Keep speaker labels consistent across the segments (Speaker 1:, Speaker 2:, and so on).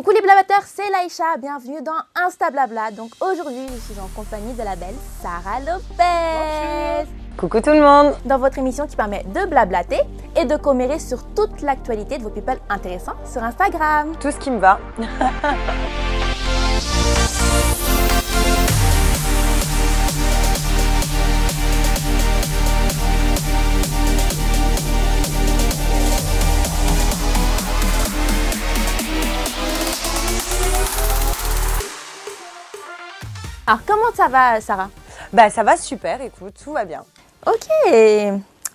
Speaker 1: Coucou les blabateurs, c'est Laïcha, bienvenue dans Insta Blabla. Donc aujourd'hui, je suis en compagnie de la belle Sarah Lopez.
Speaker 2: Coucou tout le monde.
Speaker 1: Dans votre émission qui permet de blablater et de commérer sur toute l'actualité de vos people intéressants sur Instagram.
Speaker 2: Tout ce qui me va.
Speaker 1: Alors comment ça va Sarah?
Speaker 2: Bah ça va super, écoute, tout va bien.
Speaker 1: Ok,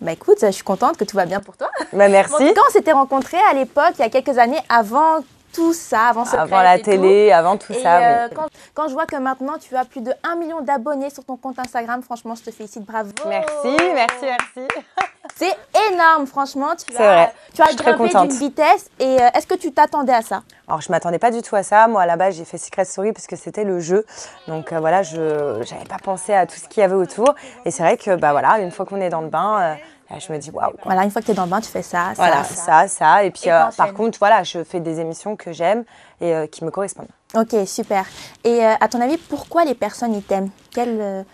Speaker 1: bah écoute, je suis contente que tout va bien pour toi.
Speaker 2: Bah merci.
Speaker 1: Bon, quand on s'était rencontrés à l'époque, il y a quelques années, avant tout ça, avant Secret
Speaker 2: Avant la télé, avant tout ça, oui.
Speaker 1: Quand je vois que maintenant tu as plus de 1 million d'abonnés sur ton compte Instagram, franchement, je te félicite, bravo.
Speaker 2: Merci.
Speaker 1: C'est énorme, franchement. Tu
Speaker 2: Je suis très
Speaker 1: grimpé
Speaker 2: contente.
Speaker 1: d'une vitesse. Et est-ce que tu t'attendais à ça?
Speaker 2: Alors je m'attendais pas du tout à ça. Moi à la base j'ai fait Secret Story parce que c'était le jeu. Donc voilà, je n'avais pas pensé à tout ce qu'il y avait autour. Et c'est vrai que bah voilà, une fois qu'on est dans le bain, je me dis waouh.
Speaker 1: Voilà, une fois que tu es dans le bain, tu fais ça,
Speaker 2: Voilà, ça. Et puis
Speaker 1: t'enchaînes.
Speaker 2: par contre, voilà, je fais des émissions que j'aime et qui me correspondent.
Speaker 1: Ok, super. Et à ton avis, pourquoi les personnes y t'aiment?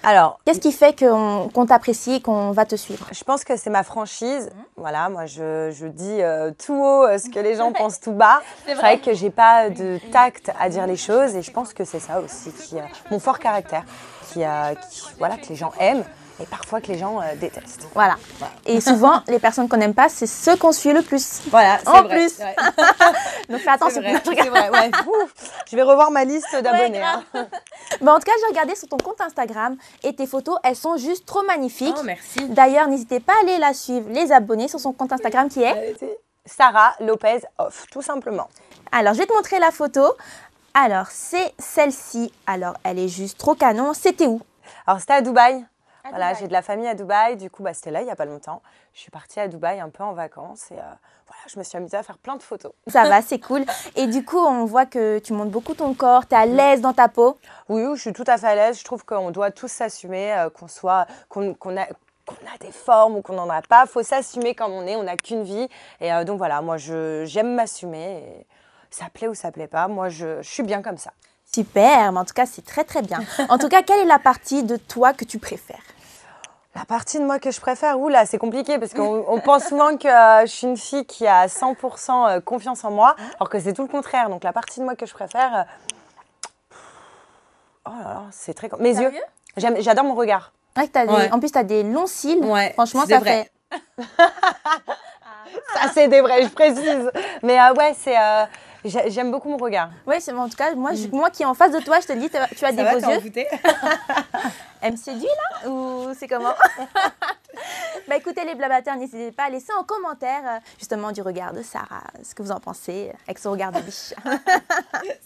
Speaker 2: Alors,
Speaker 1: Qu'est-ce qui fait qu'on t'apprécie et qu'on va te suivre?
Speaker 2: je pense que c'est ma franchise. Voilà, moi je dis tout haut ce que les gens pensent tout bas. C'est vrai que j'ai pas de tact à dire les choses et je pense que c'est ça aussi mon fort caractère, voilà, que les gens aiment et parfois que les gens détestent.
Speaker 1: Voilà. Et souvent, les personnes qu'on n'aime pas, c'est ceux qu'on suit le plus.
Speaker 2: Voilà, c'est
Speaker 1: En
Speaker 2: vrai.
Speaker 1: plus.
Speaker 2: Ouais.
Speaker 1: Donc fais attention.
Speaker 2: C'est vrai, ouais. Ouf, je vais revoir ma liste d'abonnés.
Speaker 1: grave.
Speaker 2: Hein.
Speaker 1: Bon, en tout cas, j'ai regardé sur ton compte Instagram et tes photos, elles sont juste trop magnifiques.
Speaker 2: Oh, merci.
Speaker 1: D'ailleurs, n'hésitez pas à aller la suivre, les abonner sur son compte Instagram qui est...
Speaker 2: Sarah Lopez Off, tout simplement.
Speaker 1: Alors, je vais te montrer la photo. Alors, c'est celle-ci. Alors, elle est juste trop canon. C'était où?
Speaker 2: Alors, c'était à Dubaï. Voilà,
Speaker 1: Dubaï.
Speaker 2: j'ai de la famille à Dubaï. Du coup, c'était là, il n'y a pas longtemps. Je suis partie à Dubaï un peu en vacances et voilà, je me suis amusée à faire plein de photos.
Speaker 1: Ça va, c'est cool. Et du coup, on voit que tu montes beaucoup ton corps. Tu es à l'aise dans ta peau.
Speaker 2: Oui, je suis tout à fait à l'aise. Je trouve qu'on doit tous s'assumer, qu'on a des formes ou qu'on n'en a pas. Il faut s'assumer comme on est. On n'a qu'une vie. Et donc voilà, moi, j'aime m'assumer. Et ça plaît ou ça plaît pas. Moi, je suis bien comme ça.
Speaker 1: Super, mais en tout cas, c'est très très bien. En tout cas, quelle est la partie de toi que tu préfères?
Speaker 2: La partie de moi que je préfère, oula, c'est compliqué parce qu'on pense souvent que je suis une fille qui a 100% confiance en moi, alors que c'est tout le contraire. Donc la partie de moi que je préfère, oh là là, c'est très... Mes yeux, j'adore mon regard.
Speaker 1: Ouais, en plus, tu as des longs cils.
Speaker 3: Ouais,
Speaker 1: franchement, ça fait...
Speaker 2: Ça, c'est des vrais, je précise. Mais ouais, j'aime beaucoup mon regard.
Speaker 1: Oui, en tout cas, moi qui est en face de toi, je te dis, tu as des beaux yeux. Elle me séduit là? Ou c'est comment? Bah écoutez les blabateurs, n'hésitez pas à laisser en commentaire justement du regard de Sarah, ce que vous en pensez avec son regard de biche.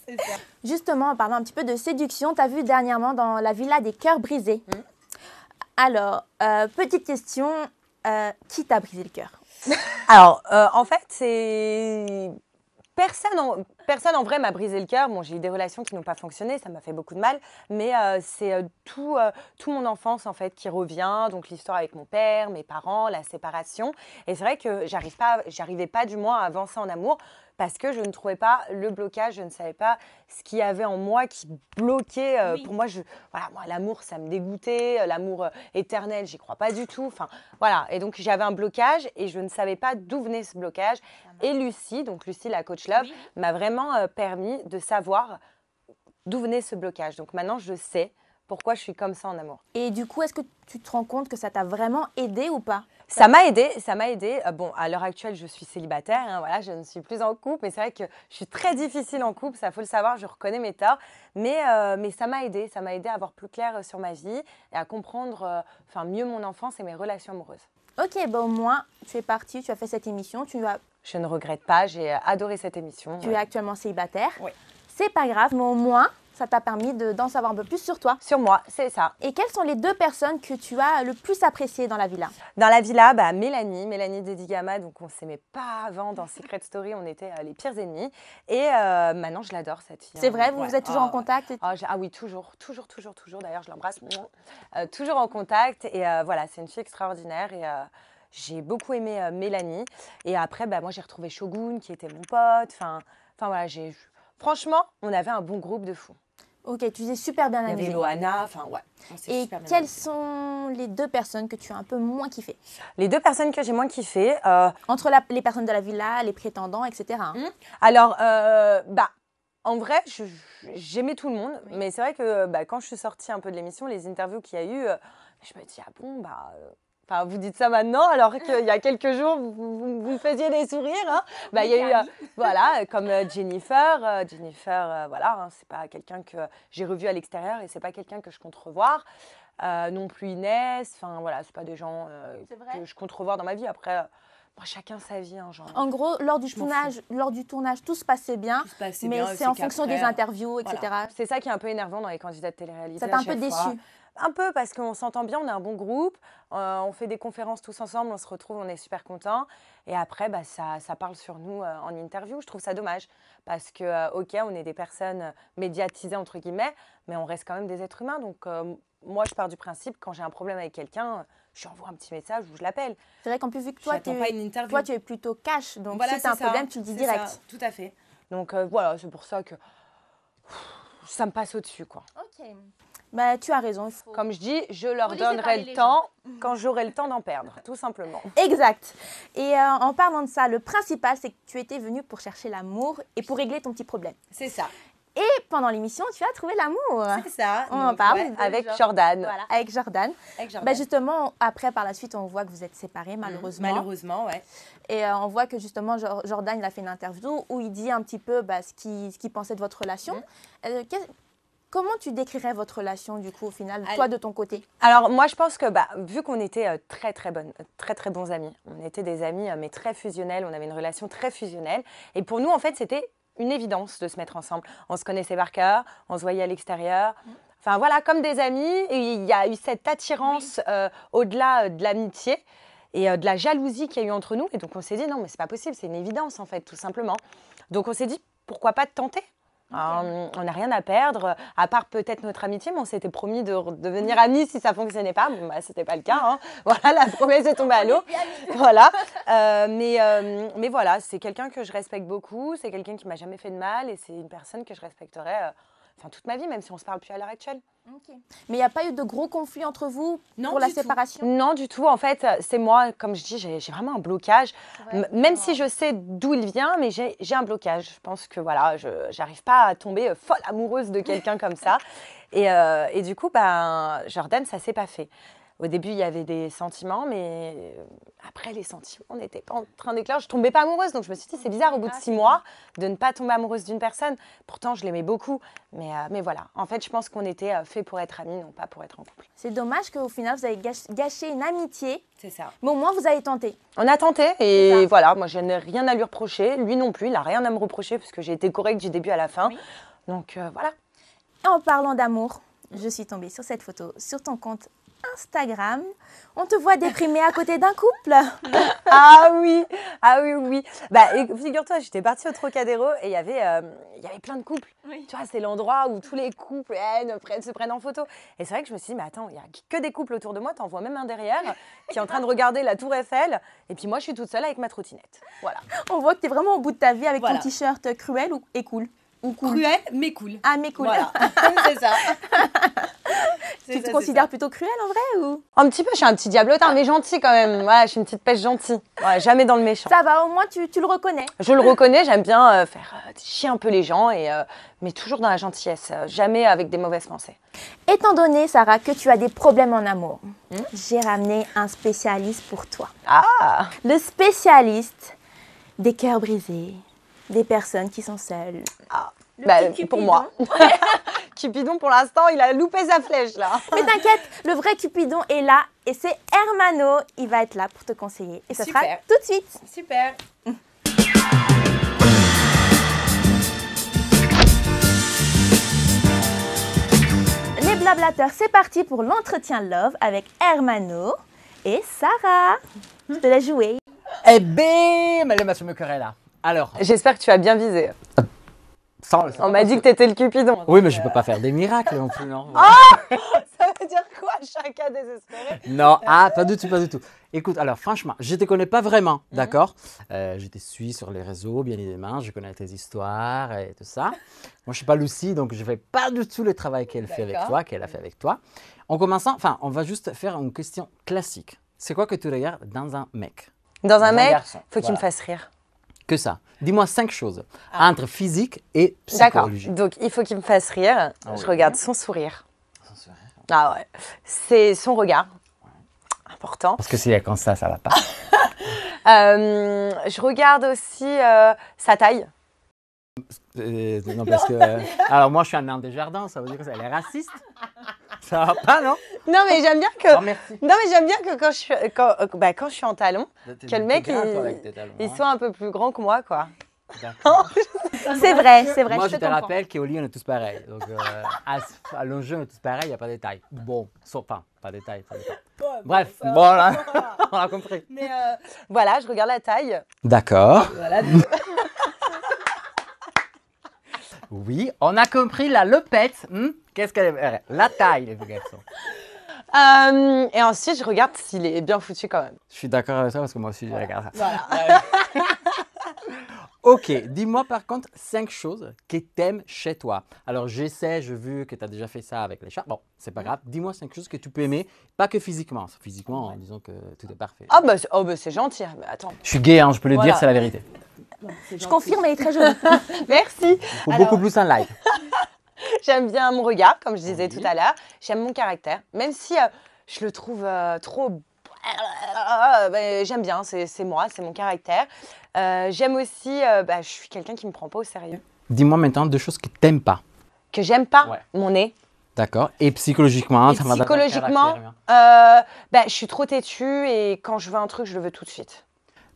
Speaker 3: C'est ça.
Speaker 1: Justement, en parlant un petit peu de séduction, tu as vu dernièrement dans la villa des cœurs brisés. Alors, petite question, qui t'a brisé le cœur?
Speaker 2: Alors, en fait, c'est... Personne en vrai m'a brisé le cœur. Bon, j'ai eu des relations qui n'ont pas fonctionné, ça m'a fait beaucoup de mal, mais c'est tout mon enfance en fait qui revient. Donc l'histoire avec mon père, mes parents, la séparation. Et c'est vrai que j'arrivais pas du moins à avancer en amour parce que je ne trouvais pas le blocage, je ne savais pas ce qu'il y avait en moi qui bloquait. Pour moi, moi l'amour, ça me dégoûtait. L'amour éternel, j'y crois pas du tout. Enfin, voilà. Et donc j'avais un blocage et je ne savais pas d'où venait ce blocage. Et Lucie, la coach Love, m'a vraiment permis de savoir d'où venait ce blocage. Donc maintenant, je sais pourquoi je suis comme ça en amour.
Speaker 1: Et du coup, est-ce que tu te rends compte que ça t'a vraiment aidé ou pas?
Speaker 2: Ça m'a aidé. Bon, à l'heure actuelle, je suis célibataire, hein, voilà, je ne suis plus en couple, mais c'est vrai que je suis très difficile en couple, ça faut le savoir, je reconnais mes torts, mais ça m'a aidé à avoir plus clair sur ma vie et à comprendre mieux mon enfance et mes relations amoureuses.
Speaker 1: Ok, au moins, tu es partie, tu as fait cette émission,
Speaker 2: Je ne regrette pas, j'ai adoré cette émission.
Speaker 1: Tu es actuellement célibataire.
Speaker 2: Oui.
Speaker 1: C'est pas grave, mais au moins, ça t'a permis d'en savoir un peu plus sur toi.
Speaker 2: Sur moi, c'est ça.
Speaker 1: Et quelles sont les 2 personnes que tu as le plus appréciées dans la villa?
Speaker 2: Dans la villa, Mélanie Dedigama, donc on s'aimait pas avant dans Secret Story, on était les pires ennemis. Et maintenant, je l'adore cette fille.
Speaker 1: C'est vrai, vous êtes toujours en contact?
Speaker 2: Ah oui, toujours. D'ailleurs, je l'embrasse. Toujours en contact. Et voilà, c'est une fille extraordinaire. Et j'ai beaucoup aimé Mélanie. Et après, moi, j'ai retrouvé Shogun, qui était mon pote. Enfin voilà, franchement, on avait un bon groupe de fous.
Speaker 1: Ok, tu disais super bien amusé.
Speaker 3: Il y avait Loana, enfin ouais.
Speaker 1: Et quelles sont les 2 personnes que tu as un peu moins kiffé?
Speaker 2: Les 2 personnes que j'ai moins kiffé.
Speaker 1: Entre les personnes de la villa, les prétendants, etc. Hein.
Speaker 2: Alors, en vrai, j'aimais tout le monde, mais c'est vrai que quand je suis sortie un peu de l'émission, les interviews qu'il y a eu, je me dis, ah bon, vous dites ça maintenant, alors qu'il y a quelques jours, vous me faisiez des sourires. Hein. Il y a eu, voilà, comme Jennifer. Voilà, hein, c'est pas quelqu'un que j'ai revu à l'extérieur et c'est pas quelqu'un que je compte revoir. Non plus Inès, enfin voilà, c'est pas des gens que je compte revoir dans ma vie. Après, chacun sa vie, hein, genre.
Speaker 1: En gros, lors du tournage, tout se passait bien, mais c'est en fonction des interviews, etc.
Speaker 2: Voilà. C'est ça qui est un peu énervant dans les candidats de télé-réalité.
Speaker 1: Ça t'a un peu déçu?
Speaker 2: Un peu, parce qu'on s'entend bien, on est un bon groupe, on fait des conférences tous ensemble, on se retrouve, on est super contents. Et après, ça parle sur nous en interview. Je trouve ça dommage, parce que, ok, on est des personnes médiatisées, entre guillemets, mais on reste quand même des êtres humains. Donc, moi, je pars du principe, quand j'ai un problème avec quelqu'un, je lui envoie un petit message ou je l'appelle.
Speaker 1: C'est vrai qu'en plus, vu que toi, tu es plutôt cash, donc voilà, si tu as un problème, tu le dis direct.
Speaker 3: Ça, tout à fait.
Speaker 2: Donc, voilà, c'est pour ça que ça me passe au-dessus, quoi.
Speaker 1: Ok. Tu as raison.
Speaker 2: Comme je dis, je leur donnerai le temps quand j'aurai le temps d'en perdre, tout simplement.
Speaker 1: Exact. Et en parlant de ça, le principal, c'est que tu étais venue pour chercher l'amour et pour régler ton petit problème.
Speaker 3: C'est ça.
Speaker 1: Et pendant l'émission, tu as trouvé l'amour.
Speaker 3: C'est ça.
Speaker 1: On en parle.
Speaker 2: Ouais, avec Jordan.
Speaker 1: Voilà, avec Jordan. Justement, après, par la suite, on voit que vous êtes séparés, malheureusement.
Speaker 3: Malheureusement, ouais.
Speaker 1: Et on voit que justement, Jordan, il a fait une interview où il dit un petit peu ce qu'il pensait de votre relation. Comment tu décrirais votre relation, du coup, au final, toi, de ton côté?
Speaker 2: Alors, moi, je pense que, vu qu'on était très, très bons amis, on était des amis, mais très fusionnels, on avait une relation très fusionnelle. Et pour nous, en fait, c'était une évidence de se mettre ensemble. On se connaissait par cœur, on se voyait à l'extérieur. Enfin, voilà, comme des amis. Et il y a eu cette attirance au-delà de l'amitié et de la jalousie qu'il y a eu entre nous. Et donc, on s'est dit, non, mais c'est pas possible, c'est une évidence, en fait, tout simplement. Donc, on s'est dit, pourquoi pas de tenter? On n'a rien à perdre, à part peut-être notre amitié, mais on s'était promis de devenir amis si ça ne fonctionnait pas. Bon, c'était pas le cas. Hein. Voilà, la promesse est tombée à l'eau. Voilà. Mais voilà, c'est quelqu'un que je respecte beaucoup, c'est quelqu'un qui m'a jamais fait de mal et c'est une personne que je respecterai toute ma vie, même si on ne se parle plus à l'heure actuelle.
Speaker 1: Okay. Mais il n'y a pas eu de gros conflits entre vous pour la séparation?
Speaker 2: Non, du tout. En fait, c'est moi, comme je dis, j'ai vraiment un blocage. Même si je sais d'où il vient, mais j'ai un blocage. Je pense que voilà, je n'arrive pas à tomber folle amoureuse de quelqu'un comme ça. Et du coup, Jordan, ça ne s'est pas fait. Au début, il y avait des sentiments, mais après, les sentiments n'étaient pas en train d'éclore. Je ne tombais pas amoureuse, donc je me suis dit, c'est bizarre au bout de 6 mois de ne pas tomber amoureuse d'une personne. Pourtant, je l'aimais beaucoup. Mais voilà, en fait, je pense qu'on était fait pour être amis, non pas pour être en couple.
Speaker 1: C'est dommage qu'au final, vous avez gâché une amitié.
Speaker 3: C'est ça.
Speaker 1: Mais au moins, vous avez tenté.
Speaker 2: On a tenté et voilà, moi, je n'ai rien à lui reprocher. Lui non plus, il n'a rien à me reprocher parce que j'ai été correcte du début à la fin. Oui. Donc, voilà.
Speaker 1: En parlant d'amour, je suis tombée sur cette photo, sur ton compte Instagram. On te voit déprimée à côté d'un couple.
Speaker 2: Ah oui. Figure-toi, j'étais partie au Trocadéro et il y avait plein de couples. Oui. Tu vois, c'est l'endroit où tous les couples se prennent en photo. Et c'est vrai que je me suis dit, mais attends, il n'y a que des couples autour de moi. T'en vois même un derrière qui est en train de regarder la Tour Eiffel. Et puis moi, je suis toute seule avec ma trottinette. Voilà.
Speaker 1: On voit que tu es vraiment au bout de ta vie avec ton t-shirt cruel et cool.
Speaker 3: Ou cool. Cruel, mais cool.
Speaker 1: Ah, mais cool.
Speaker 3: Voilà, c'est ça.
Speaker 1: Tu te considères plutôt cruel en vrai ou?
Speaker 2: Un petit peu, je suis un petit diablotin, mais gentil quand même. Ouais, je suis une petite pêche gentille. Ouais, jamais dans le méchant.
Speaker 1: Ça va, au moins tu le reconnais.
Speaker 2: Je le reconnais, j'aime bien faire chier un peu les gens, mais toujours dans la gentillesse, jamais avec des mauvaises pensées.
Speaker 1: Étant donné, Sarah, que tu as des problèmes en amour, j'ai ramené un spécialiste pour toi.
Speaker 2: Ah!
Speaker 1: Le spécialiste des cœurs brisés, des personnes qui sont seules.
Speaker 2: Ah. Pour moi. Cupidon, pour l'instant, il a loupé sa flèche, là.
Speaker 1: Mais t'inquiète, le vrai Cupidon est là et c'est Hermano. Il va être là pour te conseiller. Et ça sera tout de suite.
Speaker 3: Super.
Speaker 1: Les blablateurs, c'est parti pour l'entretien Love avec Hermano et Sarah. Je te laisse jouer.
Speaker 4: Et bim, elle est ma là. Alors.
Speaker 2: J'espère que tu as bien visé.
Speaker 4: On
Speaker 2: m'a dit que t'étais le Cupidon.
Speaker 4: Oui, mais je peux pas faire des miracles non plus, non.
Speaker 2: Ah, ça veut veut dire quoi, chacun désespéré?
Speaker 4: Non, pas du tout, pas du tout. Écoute, alors franchement, je ne te connais pas vraiment, d'accord? Je te suis sur les réseaux, bien évidemment, je connais tes histoires et tout ça. Moi, je ne suis pas Lucie, donc je ne fais pas du tout le travail qu'elle fait avec toi, qu'elle a fait avec toi. En commençant, enfin, on va juste faire une question classique. C'est quoi que tu regardes dans un mec?
Speaker 2: Dans un mec,
Speaker 4: garçon,
Speaker 2: il faut qu'il me fasse rire.
Speaker 4: Que ça. Dis-moi 5 choses entre physique et
Speaker 2: D'accord,
Speaker 4: psychologie.
Speaker 2: donc il faut qu'il me fasse rire. Je regarde son sourire. Ah ouais, c'est son regard. Important.
Speaker 4: Parce que s'il est comme ça ne va pas.
Speaker 2: Je regarde aussi sa taille.
Speaker 4: Non, parce que. Alors, moi, je suis un nain des jardins, ça veut dire que elle est raciste. Ça va pas, non?
Speaker 2: Non, mais j'aime bien que.
Speaker 4: Oh, merci.
Speaker 2: Non, mais j'aime bien que quand je suis en talons, que le mec il soit un peu plus grand que moi, quoi.
Speaker 4: D'accord.
Speaker 1: C'est vrai, c'est vrai.
Speaker 4: Moi,
Speaker 1: je
Speaker 4: je te
Speaker 1: comprends.
Speaker 4: rappelle qu'au lit, on est tous pareils. Donc, à l'enjeu, on est tous pareils, il n'y a pas de détails. Bon, enfin, pas de détails, pas de détails. Bref, voilà, on a compris.
Speaker 3: Mais
Speaker 2: Voilà, je regarde la taille.
Speaker 4: D'accord.
Speaker 3: voilà.
Speaker 4: Oui, on a compris la lepette. Qu'est-ce qu'elle est? La taille, les garçons.
Speaker 2: Et ensuite, je regarde s'il est bien foutu quand même.
Speaker 4: Je suis d'accord avec ça parce que moi aussi, je regarde ça.
Speaker 3: Voilà.
Speaker 4: Ok, dis-moi par contre 5 choses que t'aimes chez toi. Alors, j'ai vu que tu as déjà fait ça avec les chats. Bon, c'est pas grave. Dis-moi 5 choses que tu peux aimer, pas que physiquement. Physiquement, disons que tout est parfait.
Speaker 2: Ah bah, c'est gentil. Mais attends.
Speaker 4: Je suis gay, hein, je peux le
Speaker 2: Voilà.
Speaker 4: dire, c'est la vérité.
Speaker 1: Je confirme, elle est très jolie.
Speaker 2: Merci.
Speaker 4: Faut beaucoup plus un like.
Speaker 2: J'aime bien mon regard, comme je disais tout à l'heure. J'aime mon caractère, même si je le trouve trop. J'aime bien, c'est moi, c'est mon caractère. J'aime aussi, je suis quelqu'un qui me prend pas au sérieux.
Speaker 4: Dis-moi maintenant 2 choses que t'aimes pas.
Speaker 2: Que j'aime pas,
Speaker 4: Ouais.
Speaker 2: mon nez.
Speaker 4: D'accord. Et psychologiquement,
Speaker 2: Et
Speaker 4: ça va dans ton
Speaker 2: psychologiquement,
Speaker 4: caractère.
Speaker 2: je suis trop têtue et quand je veux un truc, je le veux tout de suite.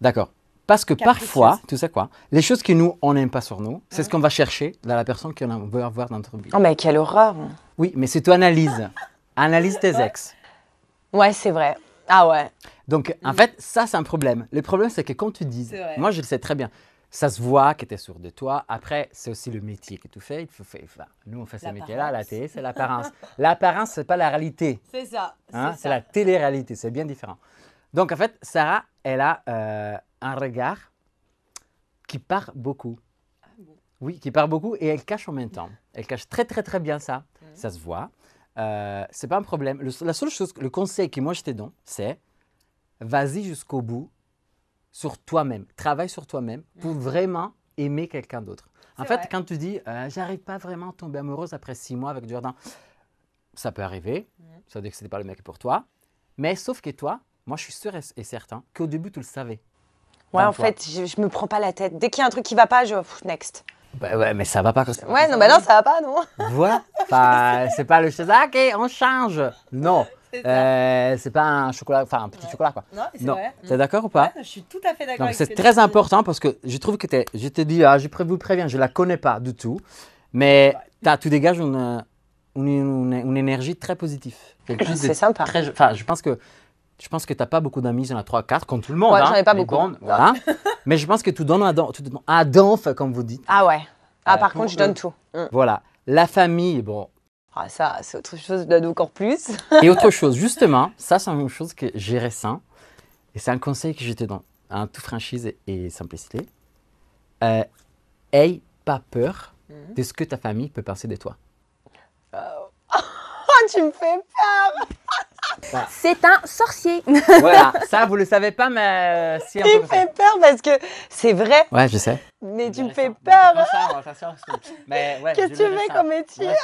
Speaker 4: D'accord. Parce que
Speaker 3: Capricieuse.
Speaker 4: parfois, tu sais quoi, les choses que nous, on n'aime pas sur nous, c'est ce qu'on va chercher dans la personne qu'on veut avoir dans notre vie.
Speaker 2: Oh mais quelle horreur.
Speaker 4: Oui, mais c'est toi analyse. Analyse tes ex.
Speaker 2: Ouais, c'est vrai. Ah ouais.
Speaker 4: Donc, en fait, ça, c'est un problème. Le problème, c'est que quand tu dis,
Speaker 3: C'est vrai.
Speaker 4: moi, je le sais très bien, ça se voit que tu es sûr de toi. Après, c'est aussi le métier que tu fais. Nous, on fait ce métier-là, la télé, c'est l'apparence. L'apparence, ce n'est pas la réalité.
Speaker 3: C'est ça.
Speaker 4: Hein, c'est la télé-réalité, c'est bien différent. Donc, en fait, Sarah, elle a un regard qui part beaucoup. Oui, qui part beaucoup et elle cache en même temps. Elle cache très, très, très bien ça. Ça se voit. C'est pas un problème. La seule chose, le conseil que moi je te donne, c'est vas-y jusqu'au bout sur toi-même. Travaille sur toi-même pour vraiment aimer quelqu'un d'autre. En fait,
Speaker 3: vrai.
Speaker 4: quand tu dis j'arrive pas vraiment à tomber amoureuse après 6 mois avec Jordan, ça peut arriver. Ça veut dire que ce n'était pas le mec pour toi. Mais sauf que toi, moi je suis sûr et certain qu'au début tu le savais.
Speaker 2: Ouais,
Speaker 4: Dans
Speaker 2: en
Speaker 4: toi.
Speaker 2: fait, je me prends pas la tête. Dès qu'il y a un truc qui va pas, next.
Speaker 4: Bah ouais, mais ça va pas comme ça.
Speaker 2: Ouais, non, bah non, ça va pas, non.
Speaker 4: Voilà. Enfin, c'est pas le chose. Ah, ok, on change. Non.
Speaker 3: C'est ça.
Speaker 4: C'est pas un chocolat, enfin un petit chocolat quoi.
Speaker 3: Non, c'est
Speaker 4: Non.
Speaker 3: vrai.
Speaker 4: T'es d'accord ou pas?
Speaker 3: Ouais, je suis tout à fait d'accord
Speaker 4: Donc
Speaker 3: avec
Speaker 4: c'est
Speaker 3: ce que
Speaker 4: très
Speaker 3: tu dis.
Speaker 4: important parce que je trouve que je te dis, vous préviens, je la connais pas du tout, mais tu dégages une énergie très positive. Quelque chose de
Speaker 2: C'est sympa.
Speaker 4: Enfin, je pense que tu n'as pas beaucoup d'amis, il y en a 3-4, comme tout le monde.
Speaker 2: Ouais,
Speaker 4: hein,
Speaker 2: j'en ai pas
Speaker 4: les
Speaker 2: beaucoup.
Speaker 4: bonnes, voilà. Mais je pense que tu donnes à donf, comme vous dites.
Speaker 2: Ah ouais. Ah, par
Speaker 4: pour
Speaker 2: contre, je donne
Speaker 4: eux.
Speaker 2: tout.
Speaker 4: Voilà. La famille, bon.
Speaker 2: Ah, ça, c'est autre chose, je donne encore plus.
Speaker 4: Et autre chose, justement, ça, c'est une chose que j'ai récent. Et c'est un conseil que je te donne, en toute franchise et simplicité. Aie pas peur de ce que ta famille peut penser de toi.
Speaker 2: Oh, tu me fais peur.
Speaker 1: C'est un sorcier.
Speaker 4: Voilà, ça, vous le savez pas, mais si un
Speaker 2: Tu
Speaker 4: peu.
Speaker 2: me fais peur parce que c'est vrai,
Speaker 4: Ouais, je sais.
Speaker 2: mais tu me fais peur.
Speaker 4: Mais ouais,
Speaker 2: Qu'est-ce que tu fais comme métier?
Speaker 4: Ouais,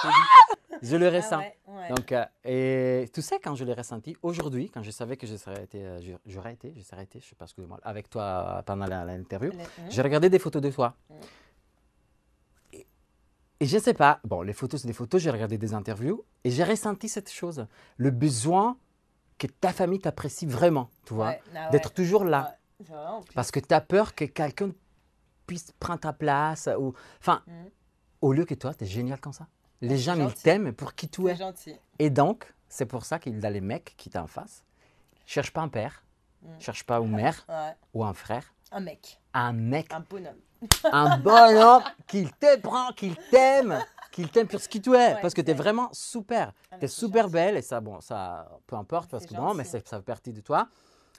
Speaker 4: je le
Speaker 3: Ah
Speaker 4: ressens.
Speaker 3: ouais.
Speaker 4: Donc, et tu sais, quand je l'ai ressenti, aujourd'hui, quand je savais que je serais été, je sais pas, excusez-moi, avec toi pendant l'interview, j'ai regardé des photos de toi. Et je ne sais pas, bon, les photos, c'est des photos, j'ai regardé des interviews et j'ai ressenti cette chose, le besoin que ta famille t'apprécie vraiment, tu vois, d'être toujours là.
Speaker 3: Ouais, c'est vrai, en plus.
Speaker 4: Parce que tu as peur que quelqu'un puisse prendre ta place. Ou... Enfin, au lieu que toi, tu es génial comme ça. Les gens, ils
Speaker 3: gentil.
Speaker 4: t'aiment pour qui tu
Speaker 3: C'est
Speaker 4: es.
Speaker 3: gentil.
Speaker 4: Et donc, c'est pour ça qu'il y a les mecs qui t'en face. Cherche pas un père, cherche pas une mère
Speaker 3: Ouais.
Speaker 4: ou un frère.
Speaker 3: Un mec,
Speaker 4: Un mec,
Speaker 3: un bonhomme.
Speaker 4: un bonhomme qu'il te prend, qu'il t'aime, qu'il t'aime pour ce qui tu es,
Speaker 3: Ouais,
Speaker 4: parce que tu es vraiment super.
Speaker 3: Ah,
Speaker 4: Tu es
Speaker 3: c'est
Speaker 4: super
Speaker 3: gentil.
Speaker 4: belle et ça, bon, ça, peu importe, parce
Speaker 3: C'est
Speaker 4: que non, mais
Speaker 3: gentil.
Speaker 4: ça fait partie de toi.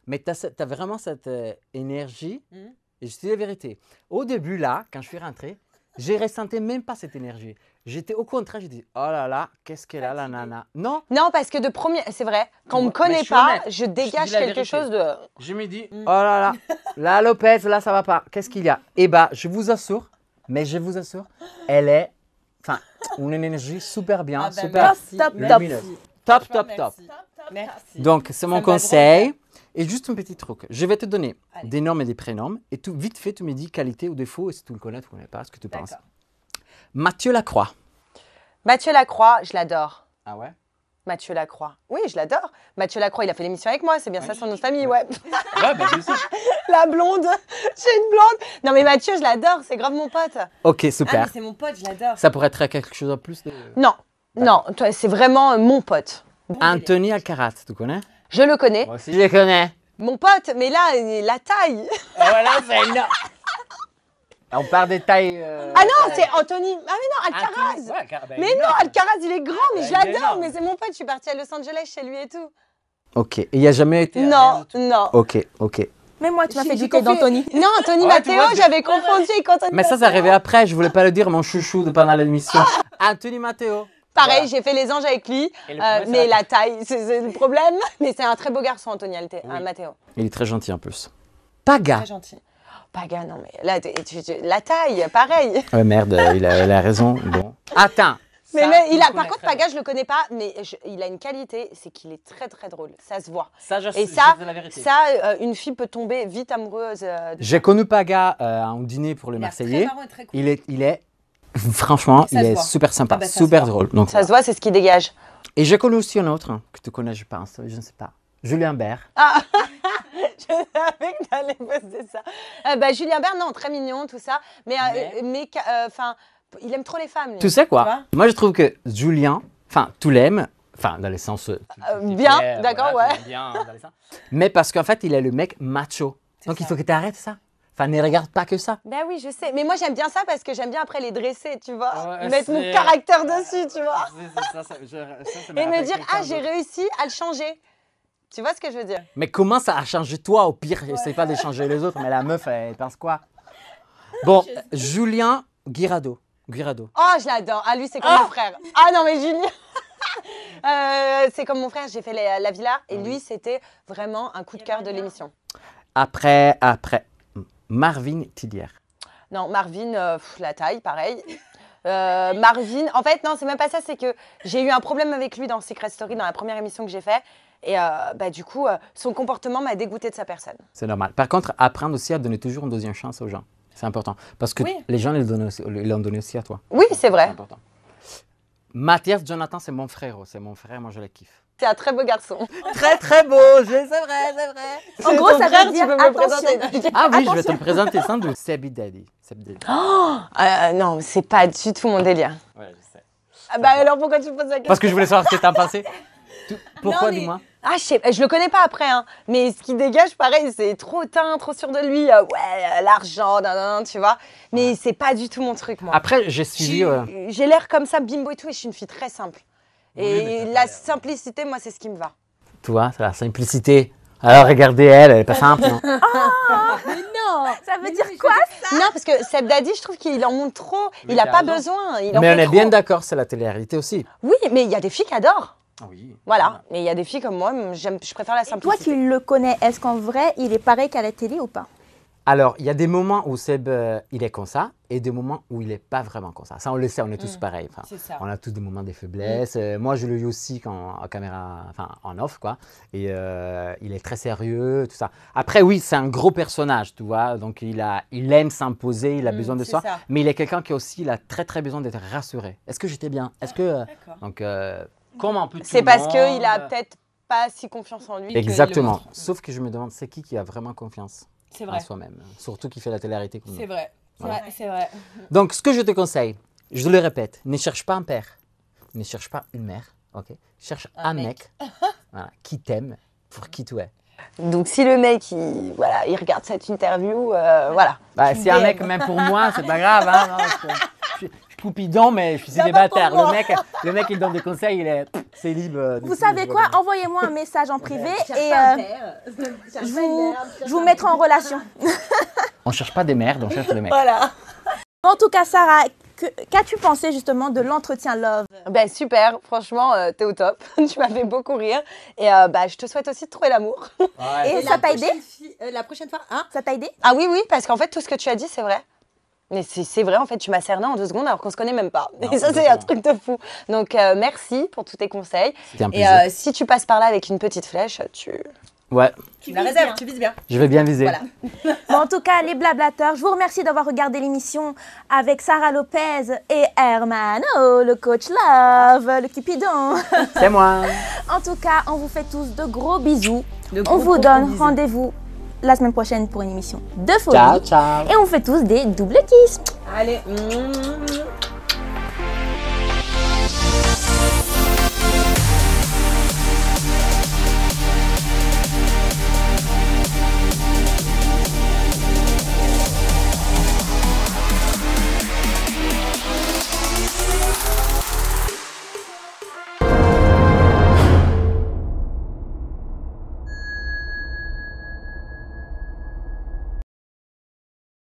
Speaker 4: Mais tu as, vraiment cette énergie.
Speaker 3: Mhm.
Speaker 4: Et je te dis la vérité. Au début, là, quand je suis rentré, je ne ressentais même pas cette énergie. J'étais au contraire, j'ai dit, oh là là, qu'est-ce qu'elle a, la
Speaker 3: Fatiguée.
Speaker 4: nana. Non,
Speaker 2: Non, parce que de premier, c'est vrai, quand on me
Speaker 4: Mais
Speaker 2: connaît
Speaker 4: je suis
Speaker 2: pas,
Speaker 4: honnête.
Speaker 2: je
Speaker 4: te dis
Speaker 2: dégage
Speaker 4: la
Speaker 2: quelque
Speaker 4: vérité.
Speaker 2: chose de.
Speaker 4: je me dis,
Speaker 3: Mm.
Speaker 4: oh là là, Lopez, là, ça va pas. Qu'est-ce qu'il y a? Eh bien, je vous assure, elle est, enfin, une énergie super bien,
Speaker 3: Ah bah,
Speaker 4: super
Speaker 3: merci.
Speaker 1: Top,
Speaker 4: lumineuse. Top, top, top.
Speaker 3: Merci.
Speaker 4: Donc, c'est
Speaker 3: Ça
Speaker 4: mon
Speaker 3: me va droit au
Speaker 4: conseil. Et juste un petit truc. Je vais te donner
Speaker 3: Allez.
Speaker 4: des noms et des prénoms. Et tout, vite fait, tu me dis qualité ou défaut. Et si tu le connais, tu ne connais pas, ce que tu penses.
Speaker 3: D'accord.
Speaker 4: Mathieu Lacroix.
Speaker 2: Mathieu Lacroix, je l'adore.
Speaker 4: Ah ouais?
Speaker 2: Mathieu Lacroix. Oui, je l'adore. Mathieu Lacroix, il a fait l'émission avec moi, c'est bien
Speaker 4: Oui.
Speaker 2: ça son nom de famille, ouais.
Speaker 4: Ouais, ben je sais.
Speaker 2: La blonde, j'ai une blonde. Non mais Mathieu, je l'adore, c'est grave mon pote.
Speaker 4: Ok,
Speaker 3: Ah,
Speaker 4: super.
Speaker 3: mais c'est mon pote, je l'adore.
Speaker 4: Ça pourrait être quelque chose en plus de...
Speaker 2: Non, non, toi, c'est vraiment mon pote.
Speaker 4: Anthony Alcaraz, tu connais?
Speaker 2: Je le connais.
Speaker 4: Moi aussi, je les connais.
Speaker 2: Mon pote, mais là, la taille.
Speaker 4: Voilà, c'est énorme. On parle des tailles...
Speaker 2: Ah non, c'est Anthony. Ah mais non, Alcaraz.
Speaker 4: ben,
Speaker 2: Mais non, Alcaraz, il est grand, mais je
Speaker 4: Il est
Speaker 2: l'adore.
Speaker 4: énorme.
Speaker 2: Mais c'est mon pote, je suis partie à Los Angeles chez lui et tout.
Speaker 4: Ok, et il n'y a jamais été...
Speaker 2: Non, non.
Speaker 4: Ok, ok.
Speaker 1: Mais moi, tu m'as
Speaker 2: J'ai-
Speaker 1: fait
Speaker 2: j'ai
Speaker 1: douter
Speaker 2: confié-
Speaker 1: d'Anthony.
Speaker 2: Non, Anthony
Speaker 4: Ouais, tu
Speaker 2: Matteo,
Speaker 4: vois,
Speaker 2: j'avais confondu avec Anthony
Speaker 4: Mais ça, c'est
Speaker 2: Matteo.
Speaker 4: arrivé après. Je voulais pas le dire, mon chouchou de pendant l'émission. Anthony Matteo.
Speaker 2: Pareil,
Speaker 4: Voilà.
Speaker 2: j'ai fait les anges avec lui,
Speaker 4: Et le premier, c'est
Speaker 2: mais
Speaker 4: la
Speaker 2: la taille, c'est le problème. Mais c'est un très beau garçon, Anthony
Speaker 4: Oui.
Speaker 2: Matteo.
Speaker 4: Il est très gentil en plus. Paga.
Speaker 3: Très gentil.
Speaker 2: Paga, non mais là, la taille, pareil.
Speaker 4: Ouais, merde, il a raison. Bon. Attends.
Speaker 2: Mais,
Speaker 4: Ça,
Speaker 2: mais
Speaker 4: tu
Speaker 2: il
Speaker 4: le
Speaker 2: a,
Speaker 4: connais
Speaker 2: par contre,
Speaker 4: très bien.
Speaker 2: Paga, je le connais pas, mais il a une qualité, c'est qu'il est très très drôle. Ça se voit.
Speaker 4: Ça, je
Speaker 2: Et
Speaker 4: sais,
Speaker 2: ça,
Speaker 4: c'est la vérité.
Speaker 2: une fille peut tomber vite amoureuse.
Speaker 4: J'ai connu Paga à un dîner pour les
Speaker 3: Il est
Speaker 4: Marseillais.
Speaker 3: très marrant et très cool.
Speaker 4: Franchement,
Speaker 3: Ça
Speaker 4: il
Speaker 3: se
Speaker 4: est
Speaker 3: voit.
Speaker 4: super sympa,
Speaker 3: Ah bah, ça se
Speaker 4: super
Speaker 3: voit.
Speaker 4: drôle. Donc,
Speaker 2: Ça se voit, c'est ce qui dégage.
Speaker 4: et j'ai connu aussi un autre que tu connais, je pense, je ne sais pas. Julien Bert.
Speaker 2: Ah, je savais que t'allais poster ça. Julien Bert, non, très mignon, tout ça. Mais enfin, il aime trop les femmes. Lui.
Speaker 4: Tu sais
Speaker 3: Tu
Speaker 4: quoi?
Speaker 3: vois
Speaker 4: Moi, je trouve que Julien, enfin, tu l'aimes, enfin, dans le sens.
Speaker 2: bien, d'accord,
Speaker 4: voilà,
Speaker 2: ouais.
Speaker 4: tu l'aimes bien, dans le sens. Mais parce qu'en fait, il est le mec macho.
Speaker 3: C'est
Speaker 4: Donc, il
Speaker 3: ça.
Speaker 4: faut que tu arrêtes ça. Enfin, ne regarde pas que ça.
Speaker 2: Ben oui, je sais. Mais moi, j'aime bien ça parce que j'aime bien après les dresser, tu vois.
Speaker 4: Ouais,
Speaker 2: Mettre mon
Speaker 4: c'est-
Speaker 2: caractère dessus, tu vois.
Speaker 4: Et
Speaker 2: Et me dire, ah, j'ai réussi à le changer. Tu vois ce que je veux dire?
Speaker 4: Mais comment ça a changé toi au pire? Essaye pas de changer les autres, mais la meuf, elle pense quoi? Bon, Julien Guirado.
Speaker 2: Oh, je l'adore. Ah, lui, c'est comme mon frère. Ah non, mais Julien. C'est comme mon frère, j'ai fait la villa et lui, c'était vraiment un coup de cœur de l'émission.
Speaker 4: Après, Marvin Tillière.
Speaker 2: Non, Marvin, la taille, pareil. Marvin, en fait, non, c'est même pas ça, c'est que j'ai eu un problème avec lui dans Secret Story, dans la première émission que j'ai fait. Et du coup, son comportement m'a dégoûté de sa personne.
Speaker 4: C'est normal. Par contre, apprendre aussi à donner toujours une deuxième chance aux gens. C'est important. Parce que
Speaker 3: Oui.
Speaker 4: les gens ils l'ont donné aussi à toi.
Speaker 2: Oui, c'est
Speaker 4: C'est
Speaker 2: vrai.
Speaker 4: important. Mathias Jonathan, c'est mon frère. C'est mon frère, moi je le kiffe.
Speaker 2: C'est un très beau garçon.
Speaker 4: Très très beau, c'est vrai, c'est vrai.
Speaker 1: En gros,
Speaker 2: Ton
Speaker 1: ça
Speaker 2: frère,
Speaker 1: veut
Speaker 2: tu
Speaker 1: dire
Speaker 2: peux me le
Speaker 1: attention.
Speaker 2: présenter.
Speaker 4: Ah oui, je vais te le présenter sans doute. Sebi Daddy.
Speaker 2: Non, c'est pas du tout mon délire.
Speaker 4: Ouais, je sais.
Speaker 2: Ah bah alors pourquoi tu me poses la question?
Speaker 4: Parce que je voulais savoir ce que t'en pensais. Pourquoi,
Speaker 3: Non, mais-
Speaker 4: dis-moi?
Speaker 2: Ah, je le connais pas après, hein. Mais ce qui dégage, pareil, c'est trop teint, trop sûr de lui. L'argent, tu vois. Mais c'est pas du tout mon truc, moi.
Speaker 4: Après, j'ai suivi.
Speaker 2: J'ai l'air comme ça, bimbo et tout, et je suis une fille très simple.
Speaker 4: Oui, mais
Speaker 2: Et
Speaker 4: t'as
Speaker 2: la
Speaker 4: pas l'air.
Speaker 2: simplicité, moi, c'est ce qui me va.
Speaker 4: Tu vois, c'est la simplicité. Alors regardez elle est pas simple. Non.
Speaker 1: Non, ça veut dire quoi?
Speaker 2: Non, parce que Seb Daddy, je trouve qu'il en montre trop.
Speaker 4: Oui,
Speaker 2: Il a
Speaker 4: t'as
Speaker 2: pas
Speaker 4: raison.
Speaker 2: besoin. Il en
Speaker 4: Mais on
Speaker 2: fait
Speaker 4: est
Speaker 2: trop.
Speaker 4: bien d'accord, c'est la télé-réalité aussi.
Speaker 2: Oui, mais il y a des filles qui adorent.
Speaker 4: Oui.
Speaker 2: Voilà. Mais il y a des filles comme moi, je préfère la
Speaker 1: Et toi
Speaker 2: simplicité.
Speaker 1: qui le connais, est-ce qu'en vrai, il est pareil qu'à la télé ou pas?
Speaker 4: Alors, il y a des moments où Seb, il est comme ça, et des moments où il n'est pas vraiment comme ça. Ça, on le sait, on est tous pareils. Enfin,
Speaker 3: C'est ça.
Speaker 4: on a tous des moments de faiblesse. Moi, je le vis aussi quand, en caméra, enfin, en off, quoi. Et il est très sérieux, tout ça. Après, oui, c'est un gros personnage, tu vois. Donc, il aime s'imposer, il a besoin de
Speaker 3: c'est
Speaker 4: soi.
Speaker 3: ça.
Speaker 4: Mais il est quelqu'un qui aussi, il a très, très besoin d'être rassuré. Est-ce que j'étais bien? Est-ce que...
Speaker 3: D'accord.
Speaker 4: donc, comme un peu tout
Speaker 2: C'est
Speaker 4: le
Speaker 2: parce
Speaker 4: monde.
Speaker 2: qu'il a peut-être pas si confiance en lui.
Speaker 4: Exactement.
Speaker 3: montre.
Speaker 4: Sauf que je me demande, c'est qui a vraiment confiance
Speaker 3: C'est
Speaker 4: en
Speaker 3: vrai.
Speaker 4: soi-même? Surtout qui fait la télé-réalité comme nous.
Speaker 3: C'est vrai.
Speaker 4: Voilà.
Speaker 3: Ouais, c'est vrai.
Speaker 4: Donc, ce que je te conseille, je le répète, ne cherche pas un père, ne cherche pas une mère, ok? Cherche un mec voilà, qui t'aime pour qui tu es.
Speaker 2: Donc si le mec, il regarde cette interview, voilà.
Speaker 4: Bah, si un mec, même pour moi, c'est pas grave. Hein, non, je Coupidon, mais je suis célibataire. Le mec, il donne des conseils, c'est libre.
Speaker 1: Vous savez quoi? Envoyez-moi un message en privé et je vous mettrai en relation.
Speaker 4: On cherche pas des merdes, on cherche des mecs.
Speaker 1: Voilà. En tout cas, Sarah, qu'as-tu pensé justement de l'entretien Love?
Speaker 2: Ben super, franchement, t'es au top. Tu m'as fait beaucoup rire. Et je te souhaite aussi de trouver l'amour.
Speaker 4: Ouais.
Speaker 1: Et ça t'a aidé?
Speaker 3: La prochaine fois, hein?
Speaker 1: Ça t'a aidé?
Speaker 2: Ah oui, parce qu'en fait, tout ce que tu as dit, c'est vrai. Mais c'est vrai, en fait, tu m'as cerné en 2 secondes alors qu'on se connaît même pas.
Speaker 4: Non,
Speaker 2: et ça, c'est un truc de fou. Donc, merci pour tous tes conseils.
Speaker 4: C'était un
Speaker 2: Et
Speaker 4: plaisir.
Speaker 2: si tu passes par là avec une petite flèche,
Speaker 4: Ouais,
Speaker 3: Tu la réserves, tu vises bien.
Speaker 4: je vais bien viser.
Speaker 3: Voilà.
Speaker 1: Bon, en tout cas, les blablateurs, je vous remercie d'avoir regardé l'émission avec Sarah Lopez et Hermano, le coach Love, le Cupidon.
Speaker 4: C'est moi.
Speaker 1: En tout cas, on vous fait tous de gros bisous.
Speaker 3: De
Speaker 1: On
Speaker 3: gros,
Speaker 1: vous
Speaker 3: gros
Speaker 1: donne
Speaker 3: bisous.
Speaker 1: rendez-vous la semaine prochaine pour une émission de folie.
Speaker 4: Ciao, ciao.
Speaker 1: Et on fait tous des doubles kiss.
Speaker 3: Allez.